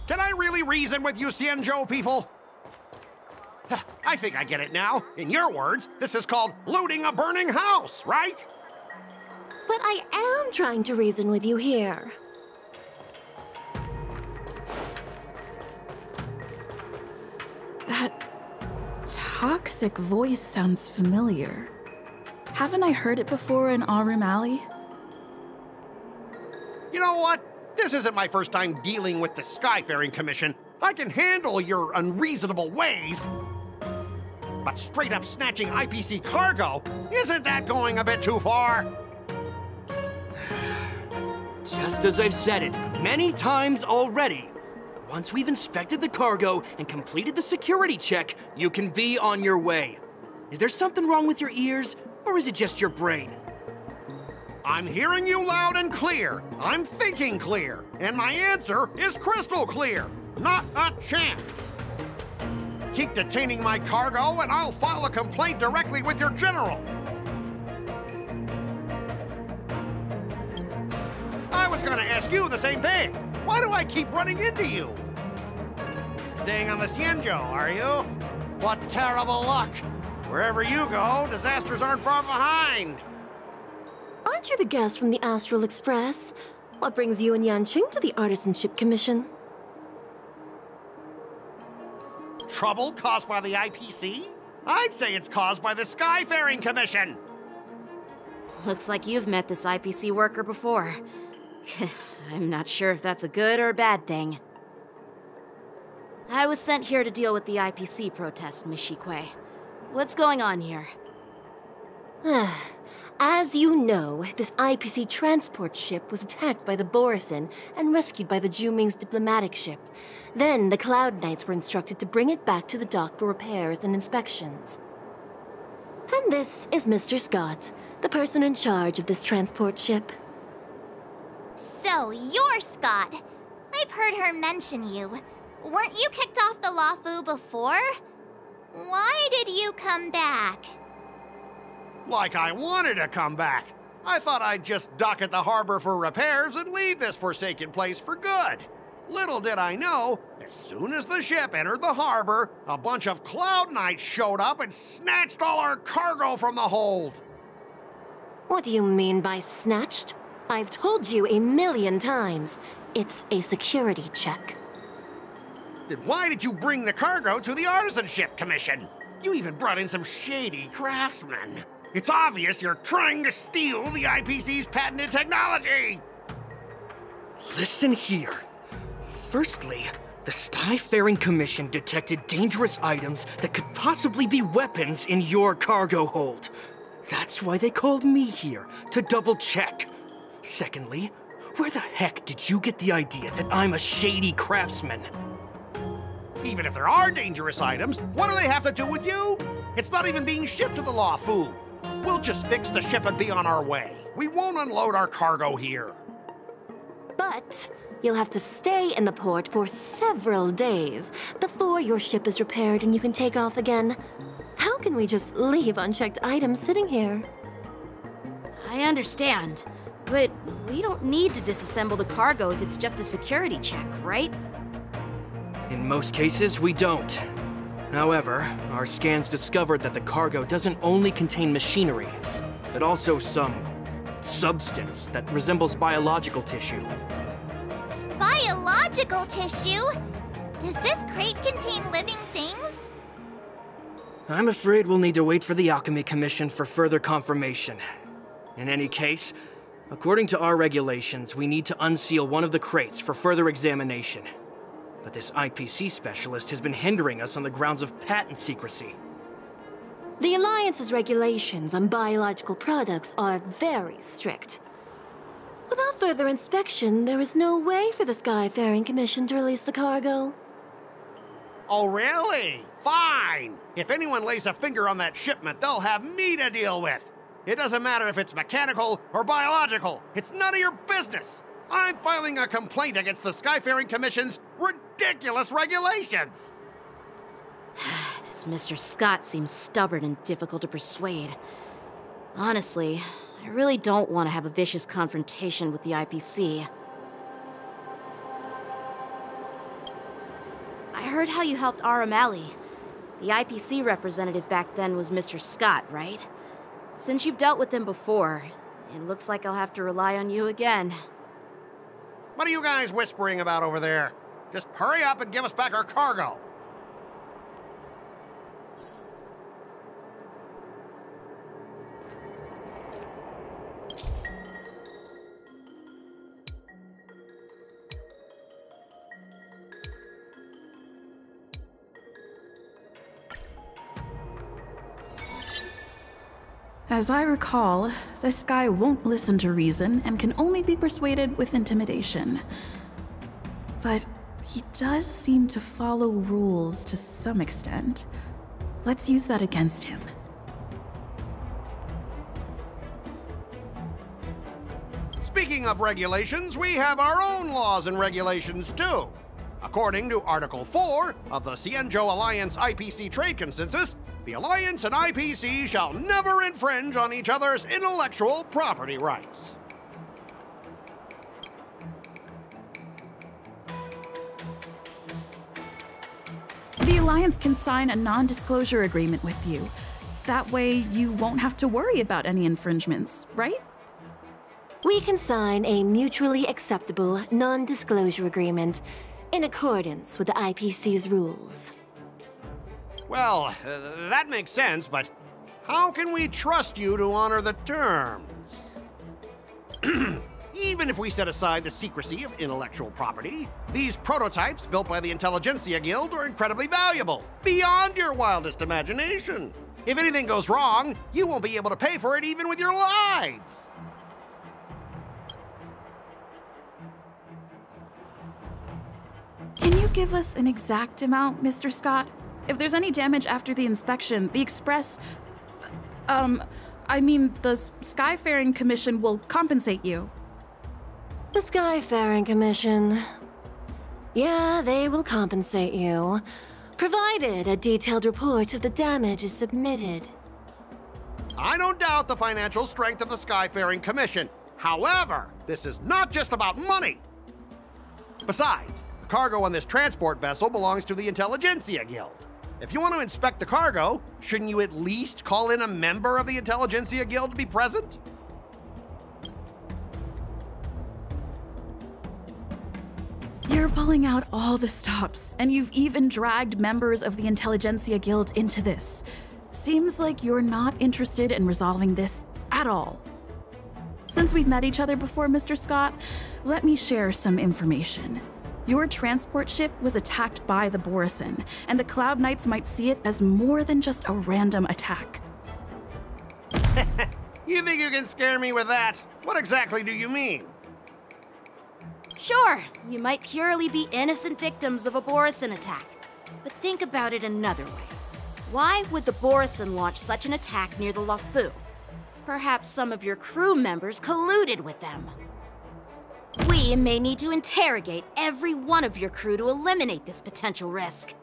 Can I really reason with you Xianzhou people? I think I get it now. In your words, this is called looting a burning house, right? But I am trying to reason with you here. That toxic voice sounds familiar. Haven't I heard it before in Aurum Alley? You know what? This isn't my first time dealing with the Skyfaring Commission. I can handle your unreasonable ways. But straight up snatching IPC cargo, isn't that going a bit too far? Just as I've said it many times already. Once we've inspected the cargo and completed the security check, you can be on your way. Is there something wrong with your ears, or is it just your brain? I'm hearing you loud and clear. I'm thinking clear. And my answer is crystal clear. Not a chance. Keep detaining my cargo, and I'll file a complaint directly with your general. I was gonna ask you the same thing. Why do I keep running into you? Staying on the Xianzhou, are you? What terrible luck. Wherever you go, disasters aren't far behind. Aren't you the guest from the Astral Express? What brings you and Yanqing to the Artisanship Commission? Trouble caused by the IPC? I'd say it's caused by the Skyfaring Commission. Looks like you've met this IPC worker before. I'm not sure if that's a good or a bad thing. I was sent here to deal with the IPC protest, Miss Shikui. What's going on here? As you know, this IPC transport ship was attacked by the Borisin and rescued by the Juming's diplomatic ship. Then the Cloud Knights were instructed to bring it back to the dock for repairs and inspections. And this is Mr. Scott, the person in charge of this transport ship. So, you're Scott. I've heard her mention you. Weren't you kicked off the Luofu before? Why did you come back? Like I wanted to come back. I thought I'd just dock at the harbor for repairs and leave this forsaken place for good. Little did I know, as soon as the ship entered the harbor, a bunch of Cloud Knights showed up and snatched all our cargo from the hold. What do you mean by snatched? I've told you 1,000,000 times. It's a security check. Then why did you bring the cargo to the Artisanship Commission? You even brought in some shady craftsmen. It's obvious you're trying to steal the IPC's patented technology! Listen here. Firstly, the Skyfaring Commission detected dangerous items that could possibly be weapons in your cargo hold. That's why they called me here, to double-check. Secondly, where the heck did you get the idea that I'm a shady craftsman? Even if there are dangerous items, what do they have to do with you? It's not even being shipped to the Luofu. We'll just fix the ship and be on our way. We won't unload our cargo here. But you'll have to stay in the port for several days before your ship is repaired and you can take off again. How can we just leave unchecked items sitting here? I understand, but we don't need to disassemble the cargo if it's just a security check, right? In most cases, we don't. However, our scans discovered that the cargo doesn't only contain machinery, but also some substance that resembles biological tissue. Biological tissue? Does this crate contain living things? I'm afraid we'll need to wait for the Alchemy Commission for further confirmation. In any case, according to our regulations, we need to unseal one of the crates for further examination. But this IPC specialist has been hindering us on the grounds of patent secrecy. The Alliance's regulations on biological products are very strict. Without further inspection, there is no way for the Skyfaring Commission to release the cargo. Oh, really? Fine! If anyone lays a finger on that shipment, they'll have me to deal with. It doesn't matter if it's mechanical or biological. It's none of your business. I'm filing a complaint against the Skyfaring Commission's ridiculous regulations! This Mr. Scott seems stubborn and difficult to persuade. Honestly, I really don't want to have a vicious confrontation with the IPC. heard how you helped Aramali. The IPC representative back then was Mr. Scott, right? Since you've dealt with him before, it looks like I'll have to rely on you again. What are you guys whispering about over there? Just hurry up and give us back our cargo. As I recall, this guy won't listen to reason and can only be persuaded with intimidation. But he does seem to follow rules to some extent. Let's use that against him. Speaking of regulations, we have our own laws and regulations too. According to Article 4 of the Xianzhou Alliance IPC Trade Consensus, the Alliance and IPC shall never infringe on each other's intellectual property rights. The Alliance can sign a non-disclosure agreement with you. That way, you won't have to worry about any infringements, right? We can sign a mutually acceptable non-disclosure agreement in accordance with the IPC's rules. Well, that makes sense, but how can we trust you to honor the terms? Even if we set aside the secrecy of intellectual property, these prototypes built by the Intelligentsia Guild are incredibly valuable, beyond your wildest imagination. If anything goes wrong, you won't be able to pay for it even with your lives. Can you give us an exact amount, Mr. Scott? If there's any damage after the inspection, the Express... the Skyfaring Commission will compensate you. The Skyfaring Commission. Yeah, they will compensate you, provided a detailed report of the damage is submitted. I don't doubt the financial strength of the Skyfaring Commission. However, this is not just about money. Besides, the cargo on this transport vessel belongs to the Intelligentsia Guild. If you want to inspect the cargo, shouldn't you at least call in a member of the Intelligentsia Guild to be present? You're pulling out all the stops, and you've even dragged members of the Intelligentsia Guild into this. Seems like you're not interested in resolving this at all. Since we've met each other before, Mr. Scott, let me share some information. Your transport ship was attacked by the Borisin, and the Cloud Knights might see it as more than just a random attack. You think you can scare me with that? What exactly do you mean? Sure, you might purely be innocent victims of a Borisin attack. But think about it another way. Why would the Borisin launch such an attack near the Luofu? Perhaps some of your crew members colluded with them. We may need to interrogate every one of your crew to eliminate this potential risk.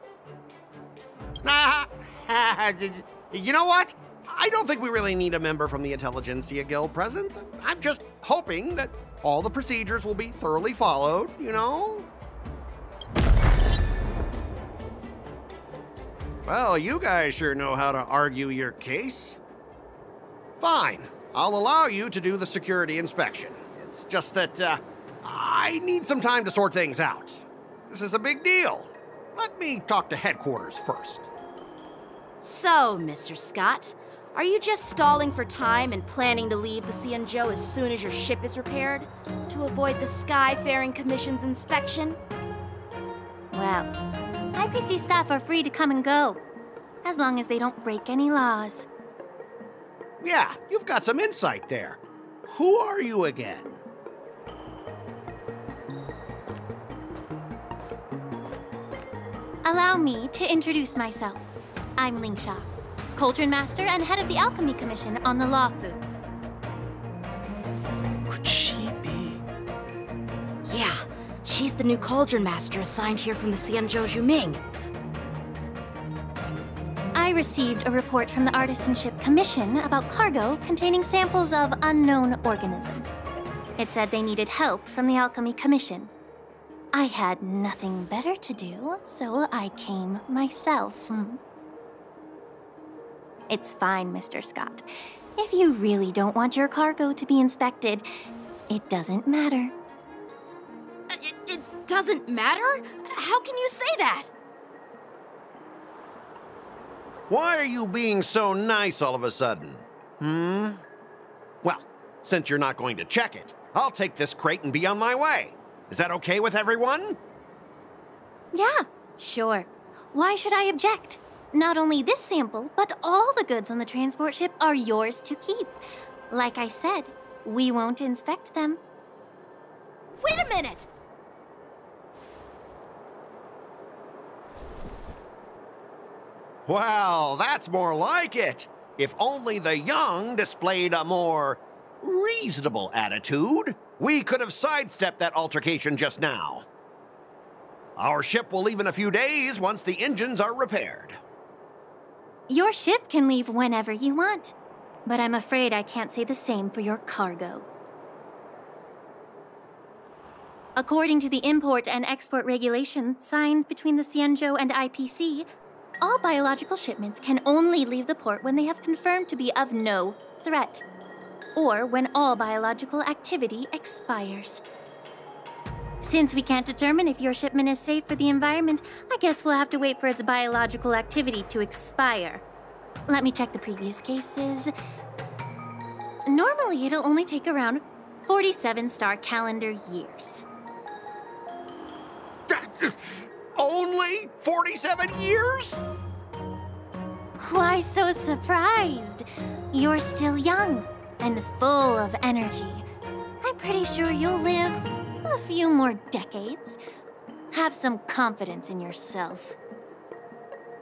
You know what? I don't think we really need a member from the Intelligentsia Guild present. I'm just hoping that all the procedures will be thoroughly followed, you know? Well, you guys sure know how to argue your case. Fine, I'll allow you to do the security inspection. It's just that, I need some time to sort things out. This is a big deal. Let me talk to headquarters first. So, Mr. Scott, are you just stalling for time and planning to leave the Xianzhou as soon as your ship is repaired? To avoid the Skyfaring Commission's inspection? Well, IPC staff are free to come and go, as long as they don't break any laws. Yeah, you've got some insight there. Who are you again? Allow me to introduce myself. I'm Lingsha, Cauldron Master and head of the Alchemy Commission on the Luofu. Could she be? Yeah, she's the new Cauldron Master assigned here from the Xianzhou Juming. I received a report from the Artisanship Commission about cargo containing samples of unknown organisms. It said they needed help from the Alchemy Commission. I had nothing better to do, so I came myself. It's fine, Mr. Scott. If you really don't want your cargo to be inspected, it doesn't matter. It doesn't matter? How can you say that? Why are you being so nice all of a sudden? Well, since you're not going to check it, I'll take this crate and be on my way. Is that okay with everyone? Yeah, sure. Why should I object? Not only this sample, but all the goods on the transport ship are yours to keep. Like I said, we won't inspect them. Wait a minute! Well, that's more like it. If only the young displayed a more reasonable attitude, we could have sidestepped that altercation just now. Our ship will leave in a few days once the engines are repaired. Your ship can leave whenever you want, but I'm afraid I can't say the same for your cargo. According to the import and export regulation signed between the Cienzhou and IPC, all biological shipments can only leave the port when they have confirmed to be of no threat, or when all biological activity expires. Since we can't determine if your shipment is safe for the environment, I guess we'll have to wait for its biological activity to expire. Let me check the previous cases. Normally, it'll only take around 47 star calendar years. Only 47 years? Why so surprised? You're still young and full of energy. I'm pretty sure you'll live a few more decades. Have some confidence in yourself.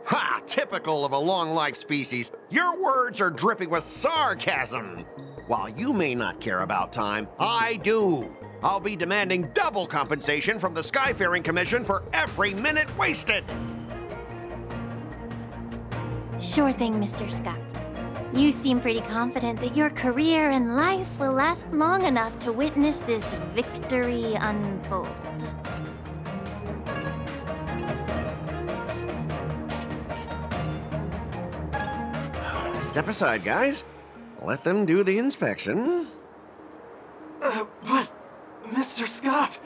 Ha! Typical of a long-life species. Your words are dripping with sarcasm. While you may not care about time, I do. I'll be demanding double compensation from the Skyfaring Commission for every minute wasted. Sure thing, Mr. Scott. You seem pretty confident that your career and life will last long enough to witness this victory unfold. Step aside, guys. Let them do the inspection. But, Mr. Scott...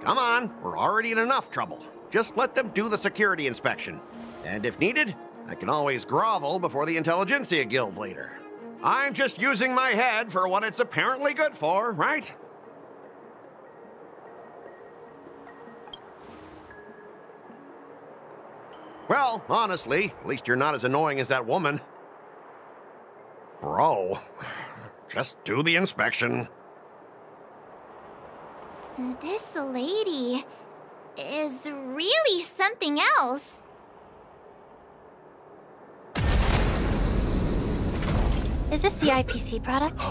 Come on, we're already in enough trouble. Just let them do the security inspection. And if needed, I can always grovel before the Intelligentsia Guild later. I'm just using my head for what it's apparently good for, right? Well, honestly, at least you're not as annoying as that woman. Bro, just do the inspection. This lady is really something else. Is this the IPC product?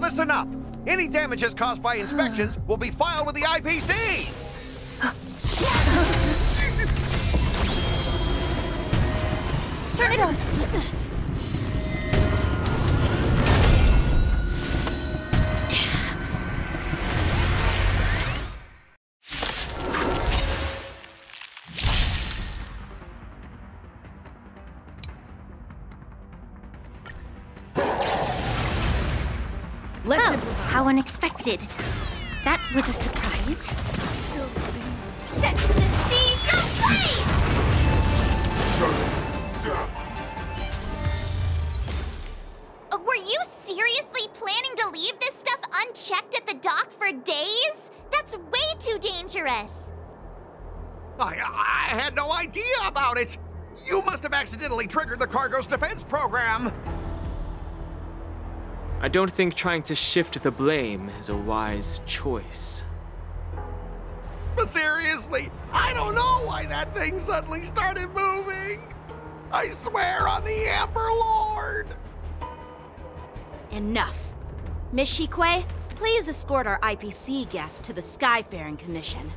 Listen up. Any damages caused by inspections will be filed with the IPC. Turn it off. How unexpected. That was a surprise. Set to the sea, go play! Were you seriously planning to leave this stuff unchecked at the dock for days? That's way too dangerous. I had no idea about it. You must have accidentally triggered the cargo's defense program. I don't think trying to shift the blame is a wise choice. But seriously, I don't know why that thing suddenly started moving. I swear on the Amber Lord. Enough. Miss Shikwe, please escort our IPC guest to the Skyfaring Commission.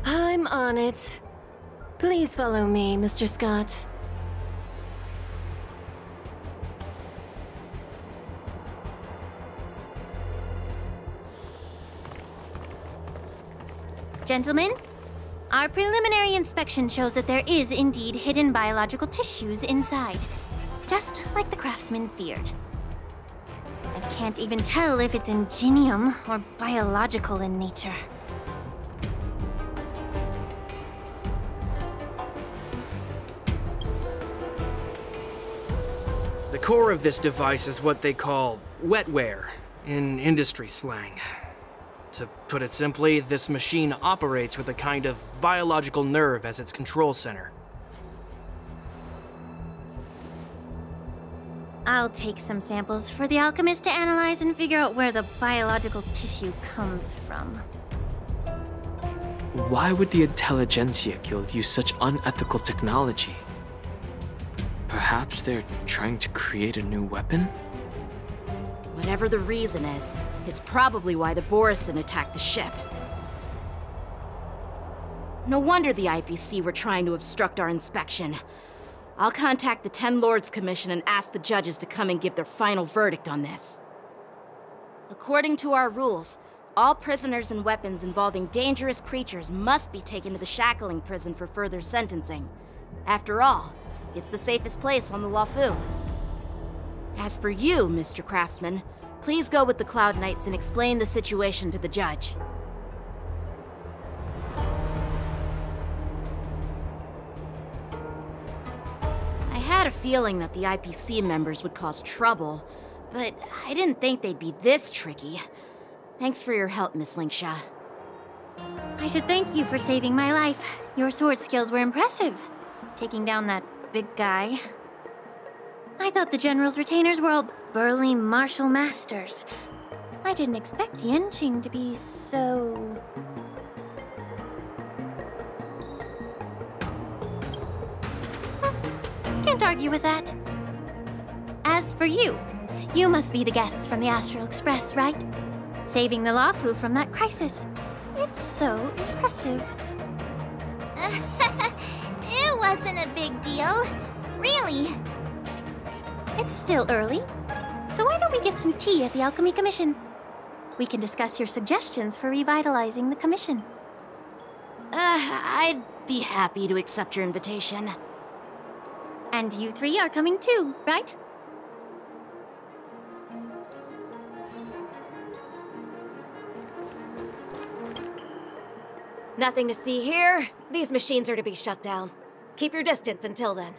I'm on it. Please follow me, Mr. Scott. Gentlemen, our preliminary inspection shows that there is indeed hidden biological tissues inside, just like the craftsman feared. I can't even tell if it's ingenium or biological in nature. The core of this device is what they call wetware in industry slang. To put it simply, this machine operates with a kind of biological nerve as its control center. I'll take some samples for the alchemist to analyze and figure out where the biological tissue comes from. Why would the Intelligentsia Guild use such unethical technology? Perhaps they're trying to create a new weapon? Whatever the reason is, it's probably why the Borisin attacked the ship. No wonder the IPC were trying to obstruct our inspection. I'll contact the Ten Lords Commission and ask the judges to come and give their final verdict on this. According to our rules, all prisoners and weapons involving dangerous creatures must be taken to the shackling prison for further sentencing. After all, it's the safest place on the Luofu. As for you, Mr. Craftsman, please go with the Cloud Knights and explain the situation to the judge. I had a feeling that the IPC members would cause trouble, but I didn't think they'd be this tricky. Thanks for your help, Miss Lingsha. I should thank you for saving my life. Your sword skills were impressive, taking down that big guy. I thought the General's retainers were all burly martial masters. I didn't expect Yenqing to be so... Can't argue with that. As for you, you must be the guests from the Astral Express, right? Saving the Luofu from that crisis. It's so impressive. It wasn't a big deal. Really. It's still early, so why don't we get some tea at the Alchemy Commission? We can discuss your suggestions for revitalizing the commission. I'd be happy to accept your invitation. And you three are coming too, right? Nothing to see here. These machines are to be shut down. Keep your distance until then.